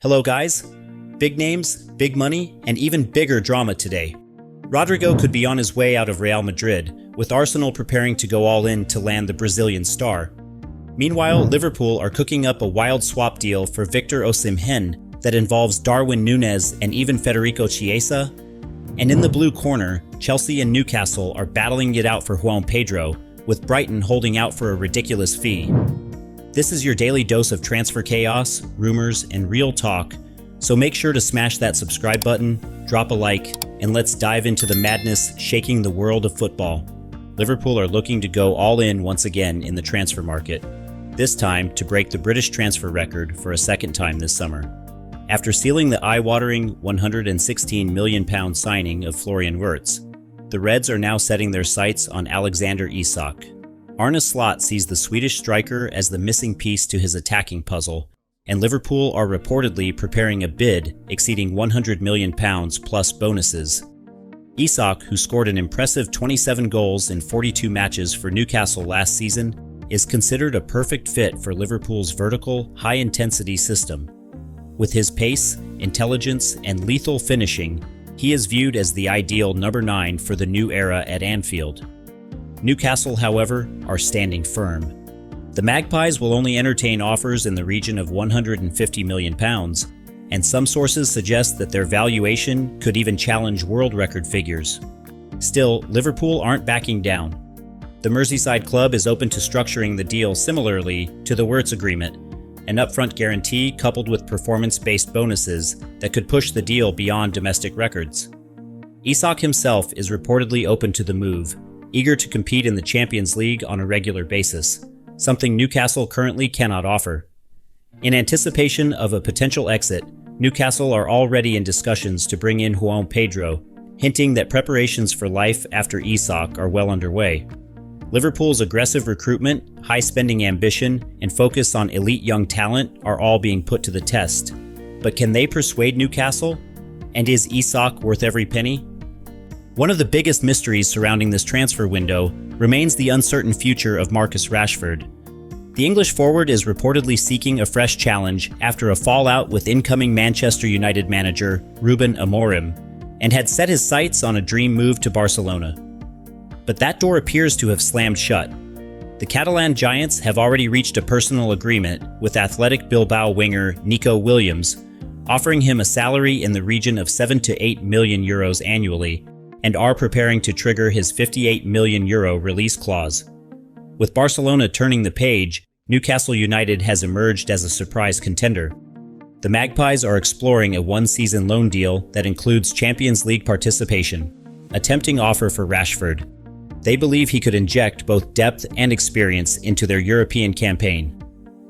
Hello guys. Big names, big money, and even bigger drama today. Rodrygo could be on his way out of Real Madrid, with Arsenal preparing to go all in to land the Brazilian star. Meanwhile, Liverpool are cooking up a wild swap deal for Victor Osimhen that involves Darwin, Nunez, and even Federico Chiesa. And in the blue corner, Chelsea and Newcastle are battling it out for João Pedro, with Brighton holding out for a ridiculous fee. This is your daily dose of transfer chaos, rumors, and real talk, so make sure to smash that subscribe button, drop a like, and let's dive into the madness shaking the world of football. Liverpool are looking to go all in once again in the transfer market, this time to break the British transfer record for a second time this summer. After sealing the eye-watering £116 million signing of Florian Wirtz, the Reds are now setting their sights on Alexander Isak. Arne Slot sees the Swedish striker as the missing piece to his attacking puzzle, and Liverpool are reportedly preparing a bid exceeding £100 million plus bonuses. Isak, who scored an impressive 27 goals in 42 matches for Newcastle last season, is considered a perfect fit for Liverpool's vertical, high-intensity system. With his pace, intelligence, and lethal finishing, he is viewed as the ideal number 9 for the new era at Anfield. Newcastle, however, are standing firm. The Magpies will only entertain offers in the region of £150 million, and some sources suggest that their valuation could even challenge world record figures. Still, Liverpool aren't backing down. The Merseyside club is open to structuring the deal similarly to the Wirtz agreement, an upfront guarantee coupled with performance-based bonuses that could push the deal beyond domestic records. Isak himself is reportedly open to the move, eager to compete in the Champions League on a regular basis, something Newcastle currently cannot offer. In anticipation of a potential exit, Newcastle are already in discussions to bring in João Pedro, hinting that preparations for life after Isak are well underway. Liverpool's aggressive recruitment, high-spending ambition, and focus on elite young talent are all being put to the test. But can they persuade Newcastle? And is Isak worth every penny? One of the biggest mysteries surrounding this transfer window remains the uncertain future of Marcus Rashford. The English forward is reportedly seeking a fresh challenge after a fallout with incoming Manchester United manager Ruben Amorim, and had set his sights on a dream move to Barcelona. But that door appears to have slammed shut. The Catalan Giants have already reached a personal agreement with Athletic Bilbao winger Nico Williams, offering him a salary in the region of €7 to €8 million annually, and are preparing to trigger his €58 million release clause. With Barcelona turning the page, Newcastle United has emerged as a surprise contender. The Magpies are exploring a one-season loan deal that includes Champions League participation, a tempting offer for Rashford. They believe he could inject both depth and experience into their European campaign.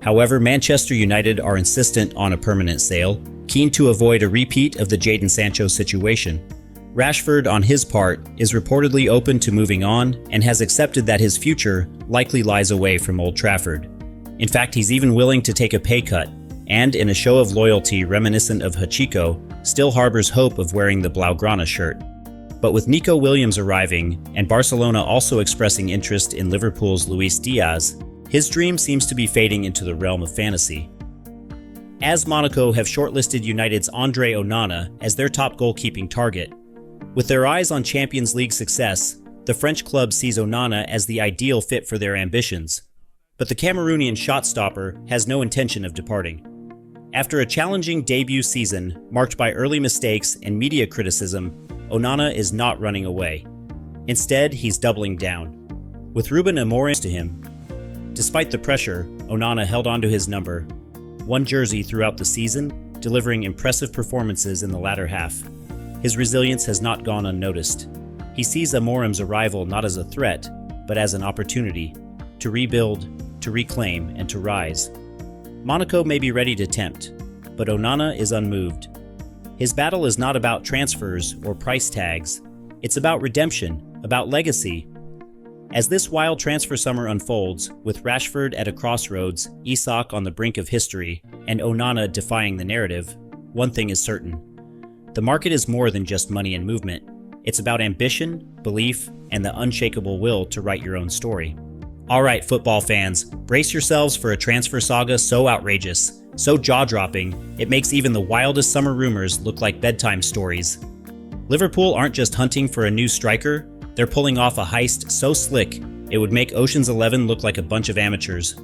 However, Manchester United are insistent on a permanent sale, keen to avoid a repeat of the Jadon Sancho situation. Rashford, on his part, is reportedly open to moving on and has accepted that his future likely lies away from Old Trafford. In fact, he's even willing to take a pay cut, and in a show of loyalty reminiscent of Hachiko, still harbors hope of wearing the Blaugrana shirt. But with Nico Williams arriving, and Barcelona also expressing interest in Liverpool's Luis Diaz, his dream seems to be fading into the realm of fantasy. AS Monaco have shortlisted United's Andre Onana as their top goalkeeping target. With their eyes on Champions League success, the French club sees Onana as the ideal fit for their ambitions. But the Cameroonian shot-stopper has no intention of departing. After a challenging debut season marked by early mistakes and media criticism, Onana is not running away. Instead, he's doubling down, with Ruben Amorim to him. Despite the pressure, Onana held onto his number, one jersey throughout the season, delivering impressive performances in the latter half. His resilience has not gone unnoticed. He sees Amorim's arrival not as a threat, but as an opportunity to rebuild, to reclaim, and to rise. Monaco may be ready to tempt, but Onana is unmoved. His battle is not about transfers or price tags. It's about redemption, about legacy. As this wild transfer summer unfolds, with Rashford at a crossroads, Isak on the brink of history, and Onana defying the narrative, one thing is certain. The market is more than just money and movement. It's about ambition, belief, and the unshakable will to write your own story. Alright, football fans, brace yourselves for a transfer saga so outrageous, so jaw-dropping, it makes even the wildest summer rumors look like bedtime stories. Liverpool aren't just hunting for a new striker, they're pulling off a heist so slick, it would make Ocean's 11 look like a bunch of amateurs.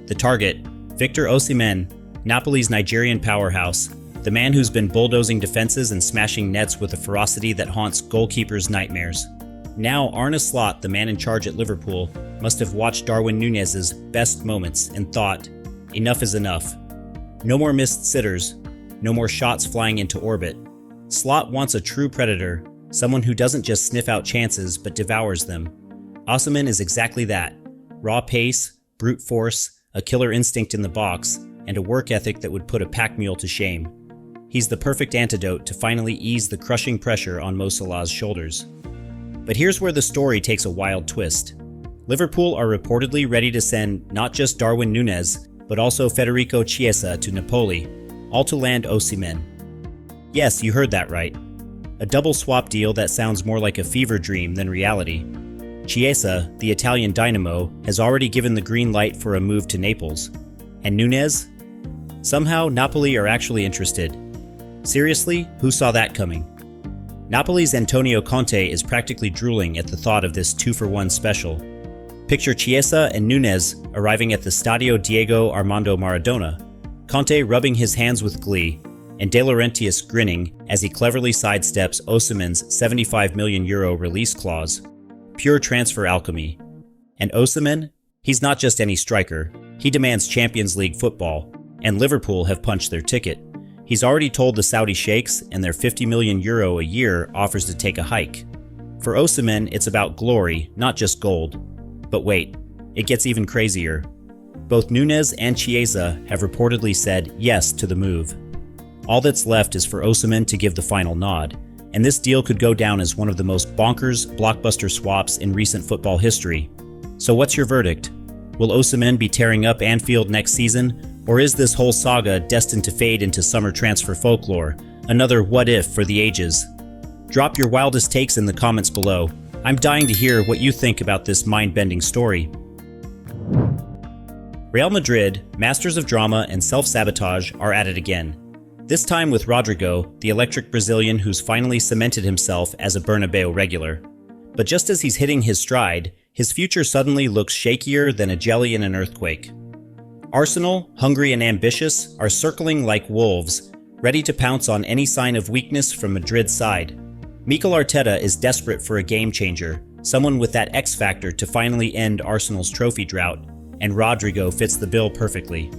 The target, Victor Osimhen, Napoli's Nigerian powerhouse, the man who's been bulldozing defenses and smashing nets with a ferocity that haunts goalkeepers' nightmares. Now Arne Slot, the man in charge at Liverpool, must have watched Darwin Nunez's best moments and thought, enough is enough. No more missed sitters, no more shots flying into orbit. Slot wants a true predator, someone who doesn't just sniff out chances but devours them. Osimhen is exactly that. Raw pace, brute force, a killer instinct in the box, and a work ethic that would put a pack mule to shame. He's the perfect antidote to finally ease the crushing pressure on Mo Salah's shoulders. But here's where the story takes a wild twist. Liverpool are reportedly ready to send not just Darwin Nunez, but also Federico Chiesa to Napoli, all to land Osimhen. Yes, you heard that right. A double swap deal that sounds more like a fever dream than reality. Chiesa, the Italian dynamo, has already given the green light for a move to Naples. And Nunez? Somehow, Napoli are actually interested. Seriously, who saw that coming? Napoli's Antonio Conte is practically drooling at the thought of this 2-for-1 special. Picture Chiesa and Nunez arriving at the Stadio Diego Armando Maradona, Conte rubbing his hands with glee, and De Laurentiis grinning as he cleverly sidesteps Osimhen's €75 million release clause. Pure transfer alchemy. And Osimhen? He's not just any striker. He demands Champions League football, and Liverpool have punched their ticket. He's already told the Saudi sheikhs, and their €50 million a year offers to take a hike. For Osimhen, it's about glory, not just gold. But wait, it gets even crazier. Both Nunez and Chiesa have reportedly said yes to the move. All that's left is for Osimhen to give the final nod, and this deal could go down as one of the most bonkers blockbuster swaps in recent football history. So what's your verdict? Will Osimhen be tearing up Anfield next season? Or is this whole saga destined to fade into summer transfer folklore, another what if for the ages? Drop your wildest takes in the comments below. I'm dying to hear what you think about this mind-bending story. Real Madrid, masters of drama and self-sabotage, are at it again. This time with Rodrygo, the electric Brazilian who's finally cemented himself as a Bernabeu regular. But just as he's hitting his stride, his future suddenly looks shakier than a jelly in an earthquake. Arsenal, hungry and ambitious, are circling like wolves, ready to pounce on any sign of weakness from Madrid's side. Mikel Arteta is desperate for a game-changer, someone with that X-factor to finally end Arsenal's trophy drought, and Rodrygo fits the bill perfectly.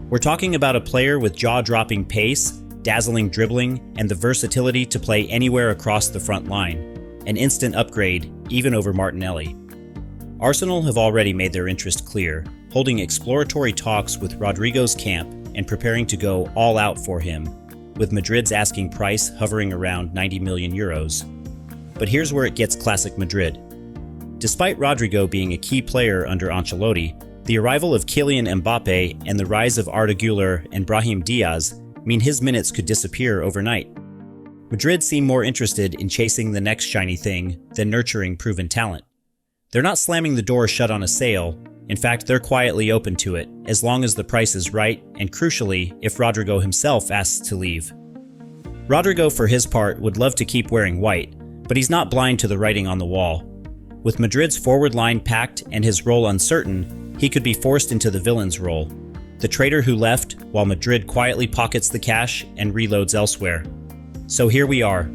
We're talking about a player with jaw-dropping pace, dazzling dribbling, and the versatility to play anywhere across the front line, an instant upgrade even over Martinelli. Arsenal have already made their interest clear, holding exploratory talks with Rodrygo's camp and preparing to go all out for him, with Madrid's asking price hovering around €90 million. But here's where it gets classic Madrid. Despite Rodrygo being a key player under Ancelotti, the arrival of Kylian Mbappe and the rise of Arda Güler and Brahim Diaz mean his minutes could disappear overnight. Madrid seem more interested in chasing the next shiny thing than nurturing proven talent. They're not slamming the door shut on a sale. In fact, they're quietly open to it, as long as the price is right, and crucially, if Rodrygo himself asks to leave. Rodrygo, for his part, would love to keep wearing white, but he's not blind to the writing on the wall. With Madrid's forward line packed and his role uncertain, he could be forced into the villain's role, the traitor who left while Madrid quietly pockets the cash and reloads elsewhere. So here we are,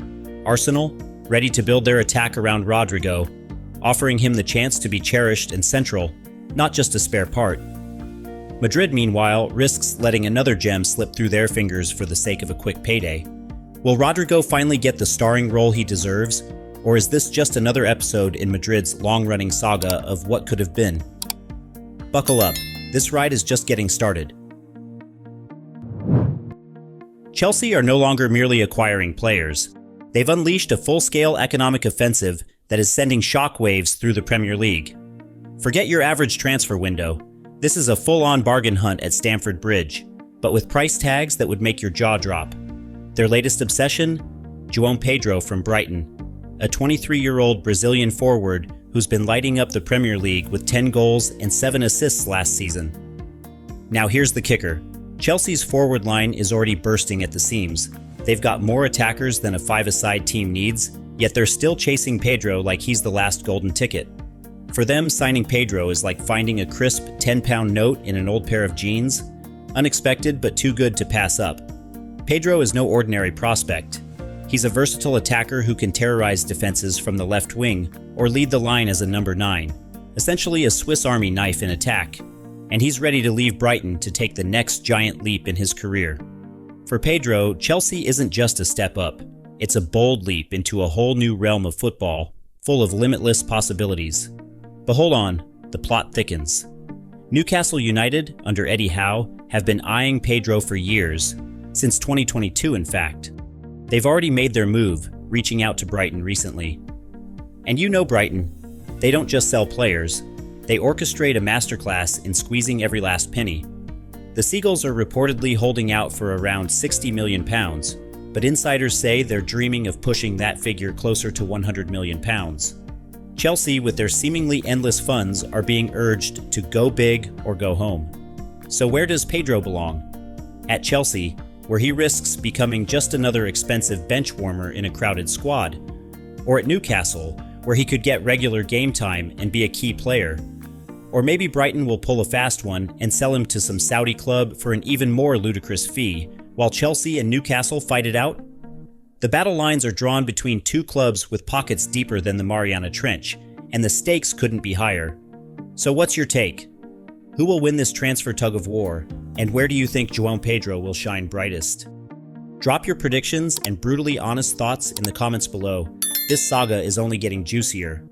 Arsenal, ready to build their attack around Rodrygo, offering him the chance to be cherished and central, not just a spare part. Madrid, meanwhile, risks letting another gem slip through their fingers for the sake of a quick payday. Will Rodrygo finally get the starring role he deserves, or is this just another episode in Madrid's long-running saga of what could have been? Buckle up, this ride is just getting started. Chelsea are no longer merely acquiring players. They've unleashed a full-scale economic offensive that is sending shockwaves through the Premier League. Forget your average transfer window. This is a full-on bargain hunt at Stamford Bridge, but with price tags that would make your jaw drop. Their latest obsession? João Pedro from Brighton, a 23-year-old Brazilian forward who's been lighting up the Premier League with 10 goals and 7 assists last season. Now here's the kicker. Chelsea's forward line is already bursting at the seams. They've got more attackers than a five-a-side team needs, yet they're still chasing Pedro like he's the last golden ticket. For them, signing Pedro is like finding a crisp 10-pound note in an old pair of jeans. Unexpected, but too good to pass up. Pedro is no ordinary prospect. He's a versatile attacker who can terrorize defenses from the left wing or lead the line as a number 9, essentially a Swiss Army knife in attack. And he's ready to leave Brighton to take the next giant leap in his career. For Pedro, Chelsea isn't just a step up. It's a bold leap into a whole new realm of football, full of limitless possibilities. But hold on, the plot thickens. Newcastle United, under Eddie Howe, have been eyeing Pedro for years, since 2022 in fact. They've already made their move, reaching out to Brighton recently. And you know Brighton, they don't just sell players, they orchestrate a masterclass in squeezing every last penny. The Seagulls are reportedly holding out for around £60 million, but insiders say they're dreaming of pushing that figure closer to £100 million. Chelsea, with their seemingly endless funds, are being urged to go big or go home. So where does Pedro belong? At Chelsea, where he risks becoming just another expensive bench warmer in a crowded squad? Or at Newcastle, where he could get regular game time and be a key player? Or maybe Brighton will pull a fast one and sell him to some Saudi club for an even more ludicrous fee, while Chelsea and Newcastle fight it out? The battle lines are drawn between two clubs with pockets deeper than the Mariana Trench, and the stakes couldn't be higher. So what's your take? Who will win this transfer tug-of-war, and where do you think João Pedro will shine brightest? Drop your predictions and brutally honest thoughts in the comments below. This saga is only getting juicier.